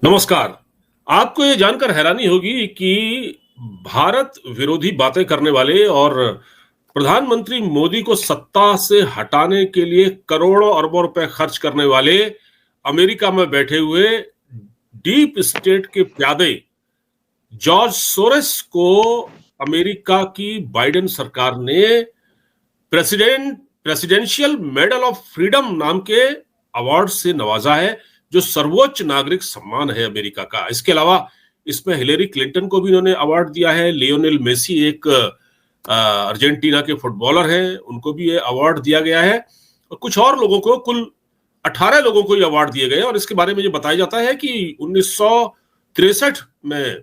नमस्कार। आपको ये जानकर हैरानी होगी कि भारत विरोधी बातें करने वाले और प्रधानमंत्री मोदी को सत्ता से हटाने के लिए करोड़ों अरबों रुपए खर्च करने वाले अमेरिका में बैठे हुए डीप स्टेट के प्यादे जॉर्ज सोरेस को अमेरिका की बाइडेन सरकार ने प्रेसिडेंशियल मेडल ऑफ फ्रीडम नाम के अवार्ड से नवाजा है, जो सर्वोच्च नागरिक सम्मान है अमेरिका का। इसके अलावा इसमें हिलेरी क्लिंटन को भी इन्होंने अवार्ड दिया है। लियोनेल मेसी एक अर्जेंटीना के फुटबॉलर हैं, उनको भी ये अवार्ड दिया गया है और कुछ और लोगों को, कुल 18 लोगों को ये अवार्ड दिए गए। और इसके बारे में ये बताया जाता है कि 1963 में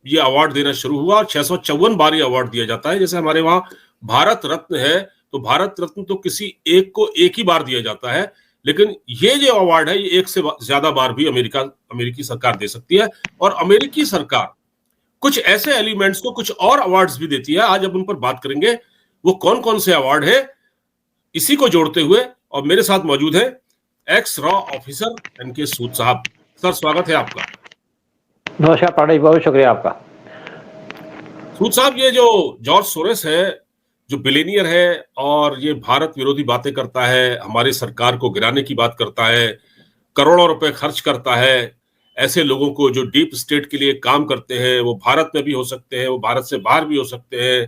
ये अवार्ड देना शुरू हुआ और 654 बार ये अवार्ड दिया जाता है। जैसे हमारे वहां भारत रत्न है, तो भारत रत्न तो किसी एक को एक ही बार दिया जाता है, लेकिन ये जो अवार्ड है ये एक से ज्यादा बार भी अमेरिकी सरकार दे सकती है। और अमेरिकी सरकार कुछ ऐसे एलिमेंट्स को कुछ और अवार्ड्स भी देती है। आज अब उन पर बात करेंगे, वो कौन कौन से अवार्ड है, इसी को जोड़ते हुए। और मेरे साथ मौजूद है एक्स रॉ ऑफिसर एनके सूद साहब। सर, स्वागत है आपका। नमस्कार पांडे, बहुत शुक्रिया आपका। सूद साहब, ये जो जॉर्ज सोरेस है, जो बिलियनियर है और ये भारत विरोधी बातें करता है, हमारी सरकार को गिराने की बात करता है, करोड़ों रुपए खर्च करता है, ऐसे लोगों को जो डीप स्टेट के लिए काम करते हैं, वो भारत में भी हो सकते हैं, वो भारत से बाहर भी हो सकते हैं।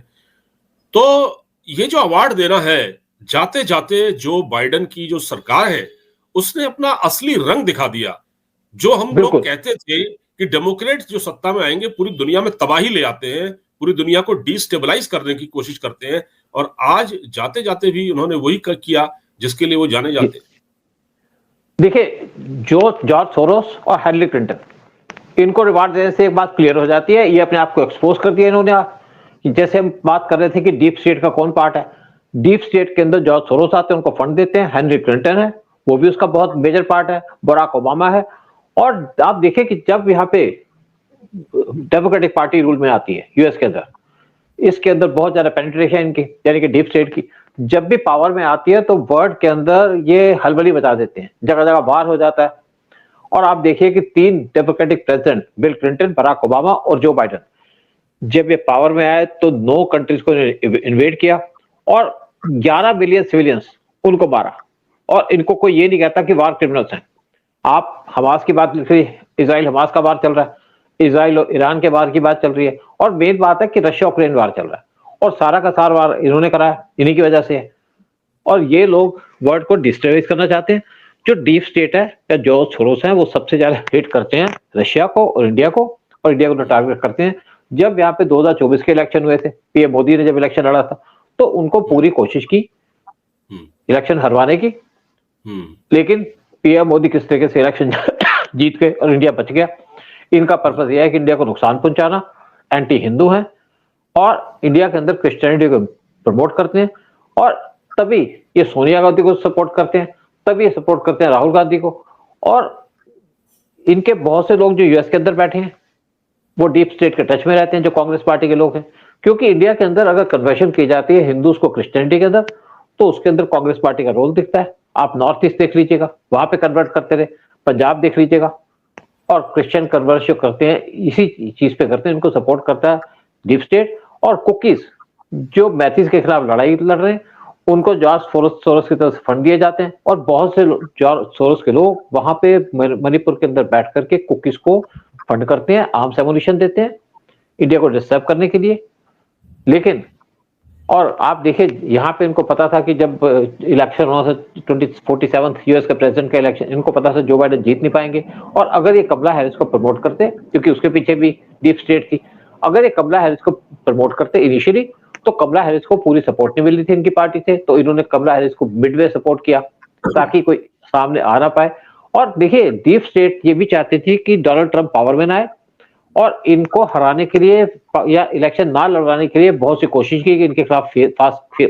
तो ये जो अवार्ड देना है, जाते जाते जो बाइडेन की जो सरकार है उसने अपना असली रंग दिखा दिया। जो हम लोग कहते थे कि डेमोक्रेट जो सत्ता में आएंगे पूरी दुनिया में तबाही ले आते हैं, पूरी दुनिया को डिस्टेबलाइज करने की कोशिश करते हैं, और आज जाते जाते भी उन्होंने वही किया जिसके लिए वो जाने जाते हैं। देखिए, जॉर्ज सोरोस और हिलेरी क्लिंटन, इनको रिवार्ड देने से एक बात क्लियर हो जाती है, ये अपने आप को एक्सपोज कर दिया इन्होंने। जैसे हम बात कर रहे थे कि डीप स्टेट का कौन पार्ट है, डीप स्टेट के अंदर जॉर्ज सोरोस आते हैं, उनको फंड देते हैं। हिलेरी क्लिंटन है, वो भी उसका बहुत मेजर पार्ट है। बराक ओबामा है। और आप देखिए कि जब यहाँ पे डेमोक्रेटिक पार्टी रूल में आती है यूएस के अंदर, इसके अंदर बहुत ज्यादा पेनिट्रेशन इनकी, यानी कि डीप स्टेट की जब भी पावर में आती है तो वर्ल्ड के अंदर ये हलबली बचा देते हैं, जगह जगह बाहर हो जाता है। और आप देखिए कि 3 democratic president, Bill Clinton, Barack Obama और जो बाइडेन, जब ये पावर में आए तो 9 कंट्रीज को इन्वेड किया और 11 मिलियन सिविलियंस उनको मारा। और इनको कोई ये नहीं कहता कि वार क्रिमिनल्स हैं। आप हमास की बात लिख रही है, इजराइल हमास का वार चल रहा है, इजराइल और ईरान के वार की बात चल रही है, और मेन बात है कि रशिया यूक्रेन वार चल रहा है, और सारा का सारा वार इन्होंने कराया, इन्हीं की वजह से है। और ये लोग वर्ल्ड को डिस्टेबलाइज करना चाहते हैं। जो डीप स्टेट है या जो सोरोस है, वो सबसे ज्यादा हेट करते हैं रशिया को और इंडिया को, और इंडिया को टारगेट करते हैं। जब यहाँ पे 2024 के इलेक्शन हुए थे, पीएम मोदी ने जब इलेक्शन लड़ा था, तो उनको पूरी कोशिश की इलेक्शन हरवाने की, लेकिन पीएम मोदी किस तरीके से इलेक्शन जीत गए और इंडिया बच गया। इनका पर्पस यह है कि इंडिया को नुकसान पहुंचाना, एंटी हिंदू है और इंडिया के अंदर क्रिश्चियनिटी को प्रमोट करते हैं। और तभी ये सोनिया गांधी को सपोर्ट करते हैं, तभी ये सपोर्ट करते हैं राहुल गांधी को। और इनके बहुत से लोग जो यूएस के अंदर बैठे हैं, वो डीप स्टेट के टच में रहते हैं, जो कांग्रेस पार्टी के लोग हैं। क्योंकि इंडिया के अंदर अगर कन्वर्शन की जाती है हिंदूज को क्रिश्चियनिटी के अंदर, तो उसके अंदर कांग्रेस पार्टी का रोल दिखता है। आप नॉर्थ ईस्ट देख लीजिएगा, वहां पे कन्वर्ट करते रहे, पंजाब देख लीजिएगा, और क्रिश्चियन कन्वर्ट जो करते हैं इसी चीज पे करते हैं, इनको सपोर्ट करता है डीप स्टेट। और कुकीज जो मैथीज के खिलाफ लड़ाई लड़ रहे हैं, उनको जॉर्ज सोरोस की तरफ से फंड दिए जाते हैं। और बहुत से जॉर्ज सोरोस के लोग वहां पे मणिपुर के अंदर बैठ करके कुकीज को फंड करते हैं, आर्म्स एमुनिशन देते हैं इंडिया को डिस्टर्ब करने के लिए। लेकिन और आप देखिए, यहाँ पे इनको पता था कि जब इलेक्शन होना था 47 यूएस का प्रेसिडेंट का इलेक्शन, इनको पता था जो बाइडेन जीत नहीं पाएंगे। और अगर ये कमला हैरिस को प्रमोट करते, क्योंकि उसके पीछे भी डीप स्टेट थी, अगर ये कमला हैरिस को प्रमोट करते इनिशियली, तो कमला हैरिस को पूरी सपोर्ट नहीं मिल रही थी इनकी पार्टी से, तो इन्होंने कमला हैरिस को मिडवे सपोर्ट किया ताकि कोई सामने आ ना पाए। और देखिए, डीप स्टेट ये भी चाहती थी कि डोनाल्ड ट्रंप पावर में ना आए, और इनको हराने के लिए या इलेक्शन ना लड़वाने के लिए बहुत सी कोशिश की कि इनके खिलाफ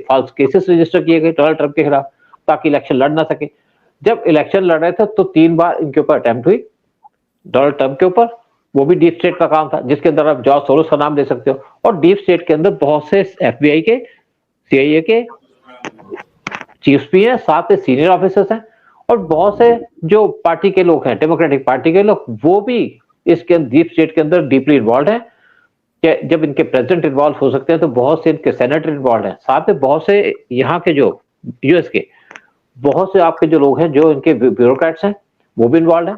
फॉल्स केसेस रजिस्टर किए गए डोनाल्ड ट्रंप के खिलाफ, ताकि इलेक्शन लड़ ना सके। जब इलेक्शन लड़ रहे थे तो 3 बार इनके ऊपर अटेम्प्ट हुई डोनाल्ड ट्रंप के ऊपर, वो भी डीप स्टेट का काम था, जिसके अंदर आप जॉर्ज सोरोस का नाम ले सकते हो। और डीप स्टेट के अंदर बहुत से एफबीआई के, सीआईए के चीफ्स भी हैं, साथ में सीनियर ऑफिसर्स हैं, और बहुत से जो पार्टी के लोग हैं, डेमोक्रेटिक पार्टी के लोग, वो भी इसके डीप स्टेट के अंदर डीपली इन्वॉल्व है। कि जब इनके प्रेसिडेंट इन्वॉल्व हो सकते हैं तो बहुत से इनके सेनेटर इन्वॉल्व हैं, साथ में बहुत से यहाँ के जो यूएस के बहुत से आपके जो लोग हैं जो इनके ब्यूरोक्रेट्स हैं वो भी इन्वॉल्व हैं।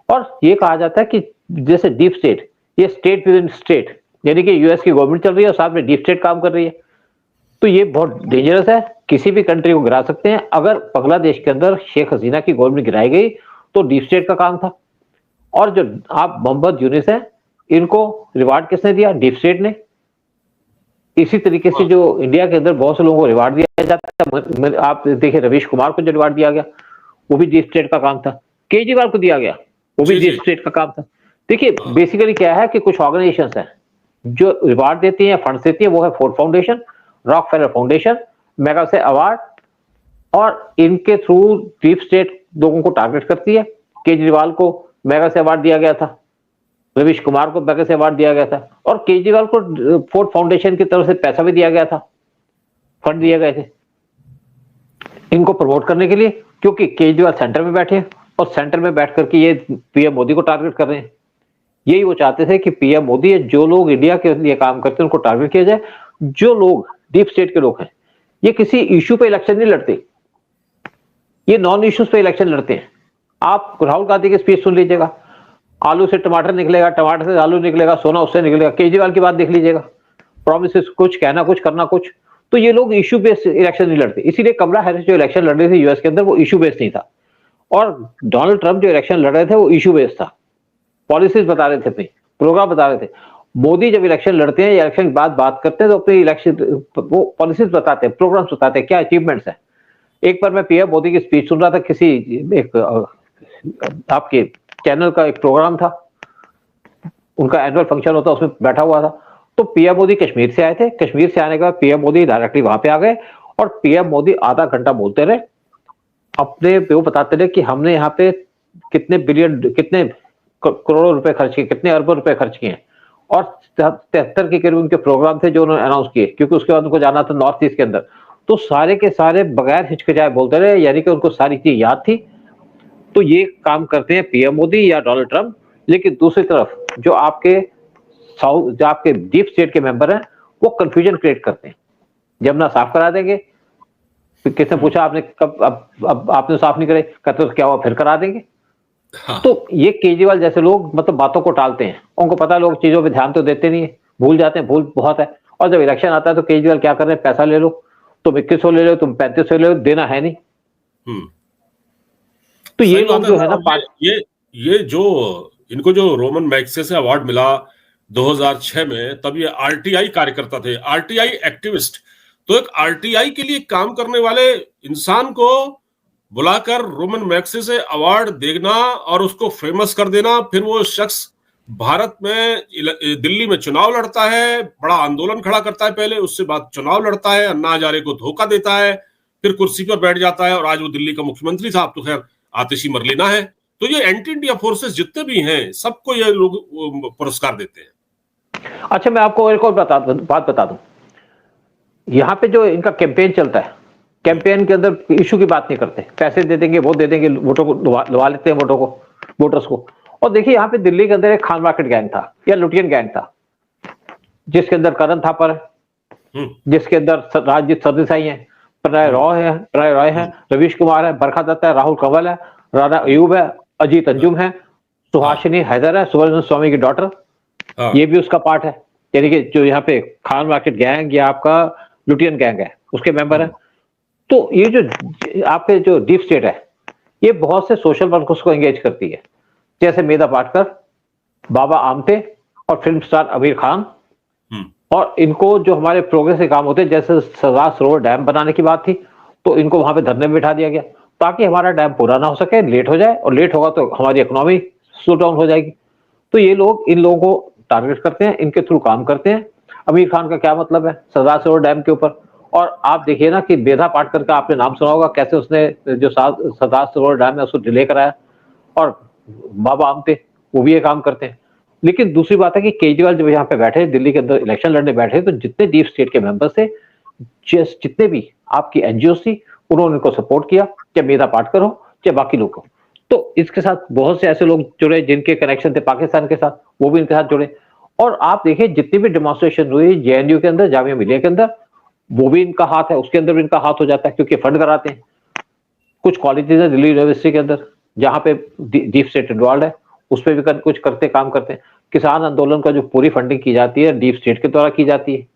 और ये कहा जाता है कि जैसे डीप स्टेट, ये स्टेट विद इन स्टेट, यानी कि यूएस की गवर्नमेंट चल रही है और साथ में डीप स्टेट काम कर रही है। तो ये बहुत डेंजरस है, किसी भी कंट्री को गिरा सकते हैं। अगर बांग्लादेश के अंदर शेख हसीना की गवर्नमेंट गिराई गई तो डीप स्टेट का काम था। और जो आप मोहम्मद यूनिस है, इनको रिवार्ड किसने दिया? डीप स्टेट ने। इसी तरीके से जो इंडिया के अंदर बहुत से लोगों को रिवार्ड दिया जाता है, आप देखिए रवीश कुमार को जो रिवार्ड दिया गया वो भी डीप स्टेट का काम था। केजरीवाल को दिया गया वो भी डीप स्टेट का काम था। देखिए बेसिकली क्या है कि कुछ ऑर्गेनाइजेशंस हैं जो रिवार्ड देती हैं, फंड्स देती हैं, वो है Ford foundation, Rockefeller foundation, Magsaysay award, और इनके थ्रू डीप स्टेट लोगों को टारगेट करती है। केजरीवाल को मैग्सेसे अवार्ड दिया गया था, रवीश कुमार को मैग्सेसे अवार्ड दिया गया था, और केजरीवाल को फोर्ड फाउंडेशन की तरफ से पैसा भी दिया गया था, फंड दिए गए थे इनको प्रमोट करने के लिए, क्योंकि केजरीवाल सेंटर में बैठे और सेंटर में बैठ करके ये पीएम मोदी को टारगेट कर रहे हैं। यही वो चाहते थे कि पीएम मोदी, जो लोग इंडिया के लिए काम करते हैं उनको टारगेट किया जाए। जो लोग डीप स्टेट के लोग हैं ये किसी इश्यू पे इलेक्शन नहीं लड़ते, ये नॉन इश्यूज पे इलेक्शन लड़ते हैं। आप राहुल गांधी की स्पीच सुन लीजिएगा, आलू से टमाटर निकलेगा, टमाटर से आलू निकलेगा, सोना उससे निकलेगा। केजरीवाल की बात देख लीजिएगा, प्रॉमिसेस कुछ, कहना कुछ, करना कुछ। तो ये लोग इश्यू बेस्ड इलेक्शन नहीं लड़ते। इसीलिए कमला हैरिस जो इलेक्शन लड़ रही थी यूएस के अंदर वो इश्यू बेस्ड नहीं था, और डोनाल्ड ट्रंप जो इलेक्शन लड़ रहे थे वो इश्यू बेस्ड था, पॉलिसीज बता रहे थे, अपनी प्रोग्राम बता रहे थे। मोदी जब इलेक्शन लड़ते हैं या इलेक्शन के बाद बात करते हैं तो अपने इलेक्शन वो पॉलिसीज बताते हैं, प्रोग्राम्स बताते हैं, क्या अचीवमेंट्स है। एक बार मैं पीएम मोदी की स्पीच सुन रहा था, किसी एक आपके चैनल का एक प्रोग्राम था, उनका एनुअल फंक्शन होता, उसमें बैठा हुआ था। तो पीएम मोदी कश्मीर से आए थे, कश्मीर से आने के बाद पीएम मोदी डायरेक्टली वहां पे आ गए और पीएम मोदी आधा घंटा बोलते रहे, अपने वो बताते रहे कि हमने यहाँ पे कितने बिलियन, कितने करोड़ों रुपए खर्च किए, कितने अरबों रुपए खर्च किए, और 73 के करीब उनके प्रोग्राम थे जो उन्होंने अनाउंस किए, क्योंकि उसके बाद उनको जाना था नॉर्थ ईस्ट के अंदर। तो सारे के सारे बगैर हिचकिचाए बोलते रहे, यानी कि उनको सारी चीज याद थी। तो ये काम करते हैं पीएम मोदी या डोनाल्ड ट्रंप। लेकिन दूसरी तरफ जो आपके डीप स्टेट के मेंबर हैं वो कंफ्यूजन क्रिएट करते हैं। जमुना साफ करा देंगे, किसने पूछा आपने कब, अब आपने साफ नहीं करे, कहते तो क्या हुआ, फिर करा देंगे। हाँ। तो ये केजरीवाल जैसे लोग मतलब बातों को टालते हैं, उनको पता लोग चीजों पे ध्यान तो देते नहीं है, भूल जाते हैं, भूल बहुत है। और जब इलेक्शन आता है तो केजरीवाल क्या कर रहे हैं, पैसा ले लो, तुम 2100 ले लो, तुम 3500 ले लो, देना है नहीं। तो ये लोग जो है ना, ये जो इनको जो रोमन मैग्सेसे अवार्ड मिला 2006 में, तब ये आरटीआई कार्यकर्ता थे, आरटीआई एक्टिविस्ट। तो एक आरटीआई के लिए काम करने वाले इंसान को बुलाकर रोमन मैग्सेसे अवार्ड देना और उसको फेमस कर देना, फिर वो शख्स भारत में दिल्ली में चुनाव लड़ता है, बड़ा आंदोलन खड़ा करता है पहले, उससे बाद चुनाव लड़ता है, अन्ना हजारे को धोखा देता है, फिर कुर्सी पर बैठ जाता है और आज वो दिल्ली का मुख्यमंत्री था। अब तो खैर आतिशी मरलीना है। तो ये एंटी इंडिया फोर्सेस जितने भी हैं सबको ये लोग पुरस्कार देते हैं। अच्छा, मैं आपको एक और बात बता दूं, यहाँ पे जो इनका कैंपेन चलता है, कैंपेन के अंदर इशू की बात नहीं करते, पैसे दे देंगे, वोट दे देंगे, वोटों को लुभा लेते हैं, वोटर्स को। और देखिए यहाँ पे दिल्ली के अंदर एक खान मार्केट गैंग था या लुटियन गैंग था, जिसके अंदर करण थापर है, जिसके अंदर राजजीत सरदेसाई है, प्रणय रॉय है, रवीश कुमार है, बरखा दत्ता है, राहुल कंवल है, राणा अयूब है, अजीत अंजुम है, सुहासिनी हैदर है, सुब्रमण्यम स्वामी की डॉटर, ये भी उसका पार्ट है। यानी कि जो यहाँ पे खान मार्केट गैंग या आपका लुटियन गैंग है उसके मेंबर है। तो ये जो आपके जो डीप स्टेट है ये बहुत से सोशल वर्कर्स को एंगेज करती है, जैसे मेधा पाटकर, बाबा आमटे और फिल्म स्टार आमिर खान। और इनको जो हमारे प्रोग्रेस के काम होते हैं, जैसे सरदार सरोवर डैम बनाने की बात थी तो इनको वहां पे धरने में बिठा दिया गया ताकि हमारा डैम पूरा ना हो सके, लेट हो जाए, और लेट होगा तो हमारी इकोनॉमी स्लो डाउन हो जाएगी। तो ये लोग इन लोगों को टारगेट करते हैं, इनके थ्रू काम करते हैं। आमिर खान का क्या मतलब है सरदार सरोवर डैम के ऊपर? और आप देखिए ना कि मेधा पाटकर का आपने नाम सुना होगा, कैसे उसने जो सरदार सरोवर डैम है उसको डिले कराया, और बाबा आमटे वो भी ये काम करते हैं। लेकिन दूसरी बात है कि केजरीवाल जब यहाँ पे बैठे, दिल्ली के अंदर इलेक्शन लड़ने बैठे, तो जितने डीप स्टेट के मेंबर्स थे, जितने भी आपकी एनजीओ थी, उन्होंने उनको सपोर्ट किया, चाहे मेधा पाटकर हो चाहे बाकी लोग हो। तो इसके साथ बहुत से ऐसे लोग जुड़े जिनके कनेक्शन थे पाकिस्तान के साथ, वो भी इनके साथ जुड़े। और आप देखिए जितनी भी डेमोन्स्ट्रेशन हुई जेएनयू के अंदर, जामिया मिलिया के अंदर, वो भी इनका हाथ है, उसके अंदर भी इनका हाथ हो जाता है क्योंकि फंड कराते हैं। कुछ कॉलेजेस है दिल्ली यूनिवर्सिटी के अंदर जहां पे डीप स्टेट इन्वॉल्व है, उस पर भी कुछ करते काम करते हैं। किसान आंदोलन का जो पूरी फंडिंग की जाती है डीप स्टेट के द्वारा की जाती है,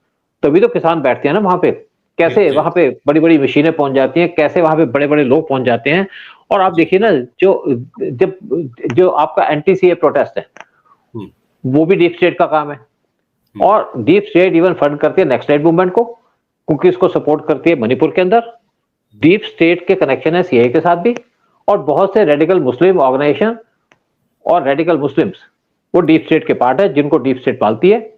तभी तो किसान बैठते हैं ना वहां पे। कैसे वहां पे बड़ी बड़ी मशीनें पहुंच जाती हैं, कैसे वहां पे बड़े बड़े लोग पहुंच जाते हैं। और आप देखिए ना, जो आपका एंटी-सीए प्रोटेस्ट है, वो भी डीप स्टेट का काम है। और डीप स्टेट इवन फंड करती है नेक्सलाइट मूवमेंट को, क्योंकि इसको सपोर्ट करती है मणिपुर के अंदर। डीप स्टेट के कनेक्शन है सीए के साथ भी, और बहुत से रेडिकल मुस्लिम ऑर्गेनाइजेशन और रेडिकल मुस्लिम्स वो डीप स्टेट के पार्ट है, जिनको डीप स्टेट पालती है।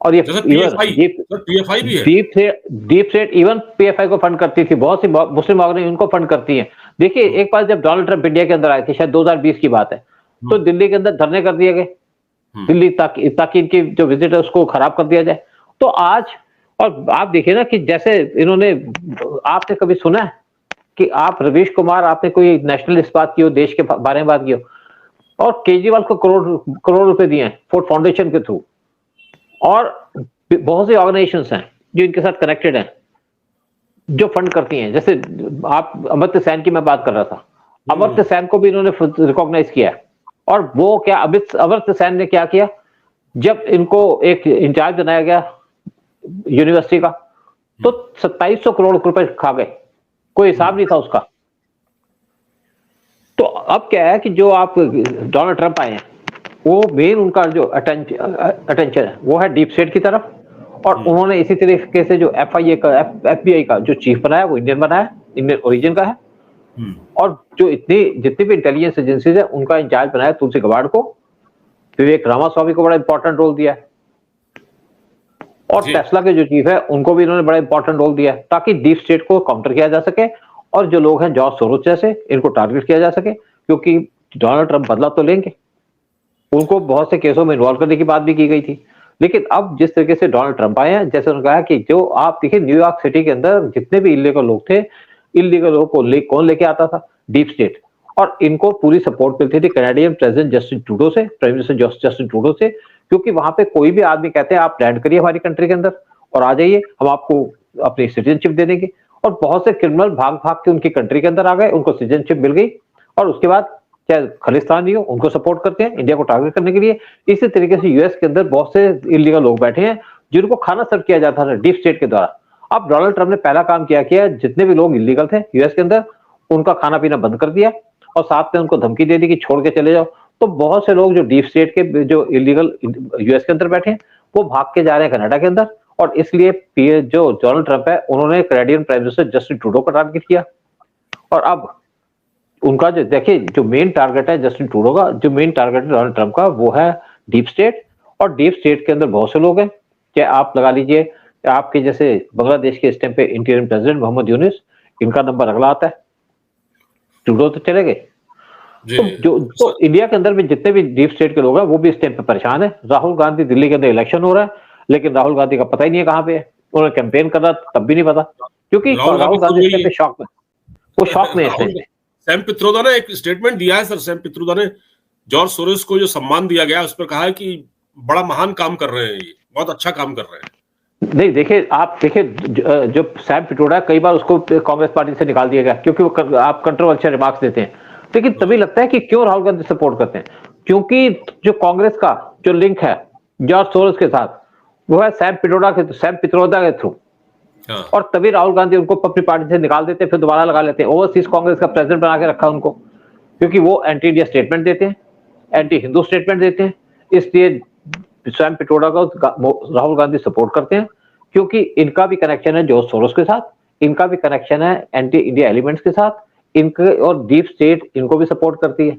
और ये पीएफआई भी है। डीप स्टेट इवन पीएफआई को फंड करती थी, बहुत सी मुस्लिम ऑर्गेनाइजेशन उनको फंड करती है। देखिए एक बार जब डोनाल्ड ट्रंप इंडिया के अंदर आए थे, शायद 2020 की बात है, तो दिल्ली के अंदर धरने कर दिए गए, दिल्ली ताकि इनकी जो विजिट है उसको खराब कर दिया जाए। तो आज, और आप देखिए ना कि जैसे इन्होंने, आपने कभी सुना है कि आप रवीश कुमार, आपने कोई नेशनलिस्ट बात की हो, देश के बारे में बात की हो, और केजरीवाल को करोड़ रुपए दिए हैं फोर्ड फाउंडेशन के थ्रू, और बहुत सी ऑर्गेनाइजेशंस हैं जो इनके साथ कनेक्टेड हैं, जो फंड करती हैं। जैसे आप अमर्त्य सेन की मैं बात कर रहा था, अमर्त्य सेन को भी इन्होंने रिकॉग्नाइज किया है। और वो क्या, अमर्त्य सेन ने क्या किया, जब इनको एक इंचार्ज बनाया गया यूनिवर्सिटी का, तो 2700 करोड़ रुपए खा गए, कोई हिसाब नहीं था उसका। तो अब क्या है कि जो आप डोनाल्ड ट्रंप आए हैं, वो मेन उनका जो अटेंशन है वो है डीप स्टेट की तरफ। और उन्होंने इसी तरीके से जो एफबीआई का जो चीफ बनाया, वो इंडियन बनाया, इंडियन ओरिजिन का है। और जो जितनी भी इंटेलिजेंस एजेंसीज है, उनका इंचार्ज बनाया तुलसी गबार्ड को, विवेक रामास्वामी को बड़ा इंपॉर्टेंट रोल दिया है। और टेस्ला के जो चीफ है, उनको भी इन्होंने बड़ा इंपॉर्टेंट रोल दिया है, ताकि डीप स्टेट को काउंटर किया जा सके। और जो लोग हैं जॉर्ज सोरोस जैसे, इनको टारगेट किया जा सके, क्योंकि डोनाल्ड ट्रंप बदला तो लेंगे, उनको बहुत से केसों में इन्वॉल्व करने की बात भी की गई थी। लेकिन अब जिस तरीके से डोनाल्ड ट्रंप आए हैं, जैसे उन्होंने कहा कि जो आप देखिए न्यूयॉर्क सिटी के अंदर जितने भी इलीगल लोग थे, इलीगल लोगों को कौन लेके आता था? Deep state. और इनको पूरी सपोर्ट मिलती थी कैनेडियन प्रेसिडेंट जस्टिन ट्रूडो से, प्राइम मिनिस्टर जस्टिन ट्रूडो से, क्योंकि वहां पे कोई भी आदमी कहते हैं आप लैंड करिए हमारी कंट्री के अंदर और आ जाइए, हम आपको अपनी सिटीजनशिप दे देंगे। और बहुत से क्रिमिनल भाग भाग के उनकी कंट्री के अंदर आ गए, उनको सिटीजनशिप मिल गई, और उसके बाद चाहे खालिस्तानी हो, उनको सपोर्ट करते हैं इंडिया को टारगेट करने के लिए। इसी तरीके से यूएस के अंदर बहुत से इलीगल लोग बैठे हैं जिनको खाना सर्व किया जाता था डीप स्टेट के द्वारा। अब डोनाल्ड ट्रंप ने पहला काम किया, जितने भी लोग इलीगल थे यूएस के अंदर, उनका खाना पीना बंद कर दिया, और साथ में उनको धमकी दे दी कि छोड़ के चले जाओ। तो बहुत से लोग जो डीप स्टेट के जो इलीगल यूएस के अंदर बैठे हैं, वो भाग के जा रहे हैं कनाडा के अंदर। और इसलिए जो डोनाल्ड ट्रंप है, उन्होंने Canadian prime minister Justin Trudeau को टारगेट किया। और अब उनका जो देखिए जो मेन टारगेट है जस्टिन ट्रूडो का, जो मेन टारगेट है डोनाल्ड ट्रंप का, वो है डीप स्टेट। और डीप स्टेट के अंदर बहुत से लोग हैं, चाहे आप लगा लीजिए आपके जैसे बांग्लादेश के इस टाइम पे इंटीरियर प्रेसिडेंट मोहम्मद यूनिस, इनका नंबर अगला आता है, ट्रूडो तो चले गए। तो इंडिया के अंदर भी जितने भी डीप स्टेट के लोग हैं, वो भी इस टाइम पे परेशान है। राहुल गांधी, दिल्ली के अंदर इलेक्शन हो रहा है, लेकिन राहुल गांधी का पता ही नहीं है कहाँ पे है। उन्होंने कैंपेन कर रहा तब भी नहीं पता, क्योंकि राहुल गांधी इस टाइम पे शॉक में, वो शॉक में है। सैम पित्रोदा ने एक स्टेटमेंट दिया है सर, सैम पित्रोदा ने जॉर्ज सोरोस को जो सम्मान दिया गया, उस पर कहा है कि बड़ा महान काम कर रहे हैं, ये बहुत अच्छा काम कर रहे हैं। नहीं देखिए, आप देखिए जो सैम पित्रोदा, कई बार उसको कांग्रेस पार्टी से निकाल दिया गया क्योंकि वो आप कंट्रोवर्शियल रिमार्क्स देते हैं। लेकिन तभी लगता है कि क्यों राहुल गांधी सपोर्ट करते हैं, क्योंकि जो कांग्रेस का जो लिंक है जॉर्ज सोरोस के साथ, वो है सैम पित्रोदा के थ्रू। और तभी राहुल गांधी उनको अपनी पार्टी से निकाल देते, फिर दोबारा लगा लेते हैं। ओवरसीज कांग्रेस का प्रेसिडेंट बना के रखा उनको, क्योंकि वो एंटी इंडिया स्टेटमेंट देते हैं, एंटी हिंदू स्टेटमेंट देते हैं। इसलिए सैम पित्रोदा को राहुल गांधी सपोर्ट करते हैं, क्योंकि इनका भी कनेक्शन है जॉर्ज सोरोस के साथ, इनका भी कनेक्शन है एंटी इंडिया एलिमेंट्स के साथ, इनके और डीप स्टेट इनको भी सपोर्ट करती है।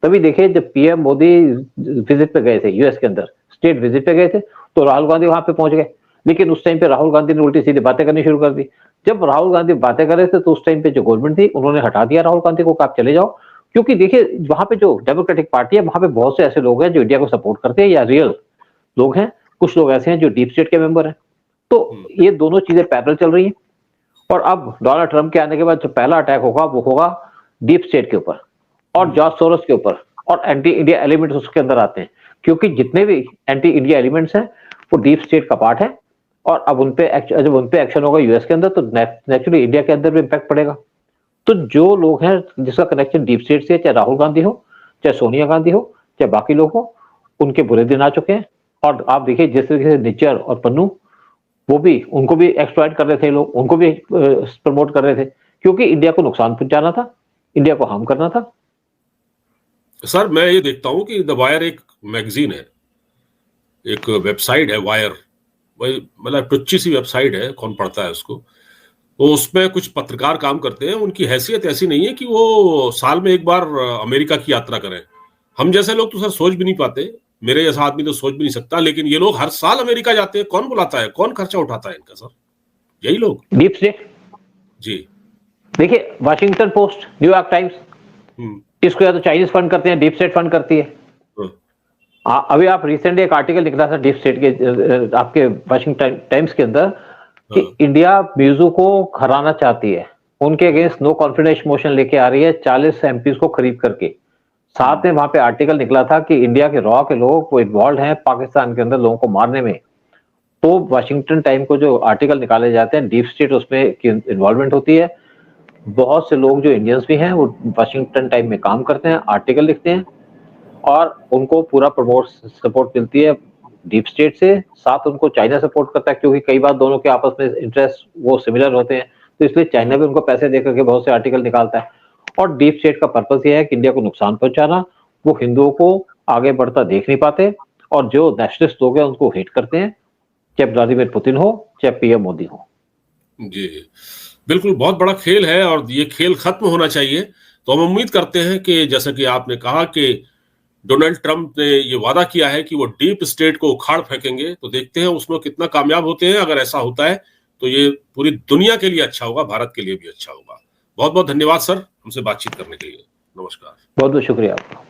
तभी देखिए जब पीएम मोदी विजिट पे गए थे यूएस के अंदर, स्टेट विजिट पे गए थे, तो राहुल गांधी वहां पे पहुंच गए। लेकिन उस टाइम पे राहुल गांधी ने उल्टी सीधी बातें करनी शुरू कर दी। जब राहुल गांधी बातें कर रहे थे, तो उस टाइम पे जो गवर्नमेंट थी, उन्होंने हटा दिया राहुल गांधी को, आप चले जाओ। क्योंकि देखिए वहां पे जो डेमोक्रेटिक पार्टी है, वहां पे बहुत से ऐसे लोग हैं जो इंडिया को सपोर्ट करते हैं या रियल लोग हैं, कुछ लोग ऐसे हैं जो डीप स्टेट के मेंबर हैं। तो ये दोनों चीजें पैरेलल चल रही हैं। और अब डोनाल्ड ट्रंप के आने के बाद जो पहला अटैक होगा, वो होगा डीप स्टेट के ऊपर। और जॉर्ज सोरोस के ऊपर, और एंटी इंडिया एलिमेंट्स उसके अंदर आते हैं, क्योंकि जितने भी एंटी इंडिया एलिमेंट्स हैं वो डीप स्टेट का पार्ट है, और अब जब उन पे एक्शन होगा यूएस के अंदर, तो नेचुरली इंडिया के अंदर भी इम्पैक्ट पड़ेगा। तो जो लोग हैं जिसका कनेक्शन डीप स्टेट से, चाहे राहुल गांधी हो, चाहे सोनिया गांधी हो, चाहे बाकी लोग हो, उनके बुरे दिन आ चुके हैं। और आप देखिए जिस तरीके से निज्जर और पन्नू, वो भी, उनको भी एक्सप्लॉइट कर रहे थे लोग, उनको भी प्रमोट कर रहे थे, क्योंकि इंडिया को नुकसान पहुंचाना था, इंडिया को हार्म करना था। सर मैं ये देखता हूं कि द वायर एक मैगजीन है, एक वेबसाइट है वायर, वही मतलब टुच्ची सी वेबसाइट है, कौन पढ़ता है उसको। तो उसमें कुछ पत्रकार काम करते हैं, उनकी हैसियत ऐसी नहीं है कि वो साल में एक बार अमेरिका की यात्रा करें। हम जैसे लोग तो सर सोच भी नहीं पाते, मेरे जैसा आदमी तो सोच भी नहीं सकता, लेकिन ये लोग हर साल अमेरिका जाते हैं। कौन बुलाता है, कौन खर्चा उठाता है इनका सर? यही लोग। Deep state. जी। देखिए वाशिंगटन पोस्ट, न्यूयॉर्क टाइम्स, इसको या तो चाइनीज फंड करते हैं, डीप स्टेट फंड करती है। अभी आप रिसेंटली एक आर्टिकल निकला था डीप स्टेट के आपके वाशिंगटन टाइम्स के अंदर कि इंडिया म्यूजो को हराना चाहती है, उनके अगेंस्ट नो कॉन्फिडेंस मोशन लेके आ रही है 40 एमपी को खरीद करके। साथ में वहां पे आर्टिकल निकला था कि इंडिया के रॉ के लोग वो इन्वॉल्व हैं पाकिस्तान के अंदर लोगों को मारने में। तो वाशिंगटन टाइम को जो आर्टिकल निकाले जाते हैं, डीप स्टेट उसमें इन्वॉल्वमेंट होती है। बहुत से लोग जो इंडियंस भी हैं वो वाशिंगटन टाइम में काम करते हैं, आर्टिकल लिखते हैं, और उनको पूरा सपोर्ट मिलती है डीप स्टेट से। साथ उनको चाइना सपोर्ट करता है, क्योंकि कई बार दोनों के आपस में इंटरेस्ट वो सिमिलर होते हैं, तो इसलिए चाइना भी उनको पैसे दे करके बहुत से आर्टिकल निकालता है। और डीप स्टेट का पर्पस ये है कि इंडिया को नुकसान पहुंचाना। वो हिंदुओं को आगे बढ़ता देख नहीं पाते, और जो नेशनलिस्ट लोग हैं उनको हेट करते हैं, चाहे व्लादिमीर पुतिन हो, चाहे पीएम मोदी हो। जी बिल्कुल, बहुत बड़ा खेल है और ये खेल खत्म होना चाहिए। तो हम उम्मीद करते हैं कि जैसा कि आपने कहा कि डोनाल्ड ट्रंप ने ये वादा किया है कि वो डीप स्टेट को उखाड़ फेंकेंगे, तो देखते हैं उसमें कितना कामयाब होते हैं। अगर ऐसा होता है तो ये पूरी दुनिया के लिए अच्छा होगा, भारत के लिए भी अच्छा होगा। बहुत बहुत धन्यवाद सर, हमसे बातचीत करने के लिए। नमस्कार। बहुत बहुत शुक्रिया आपका।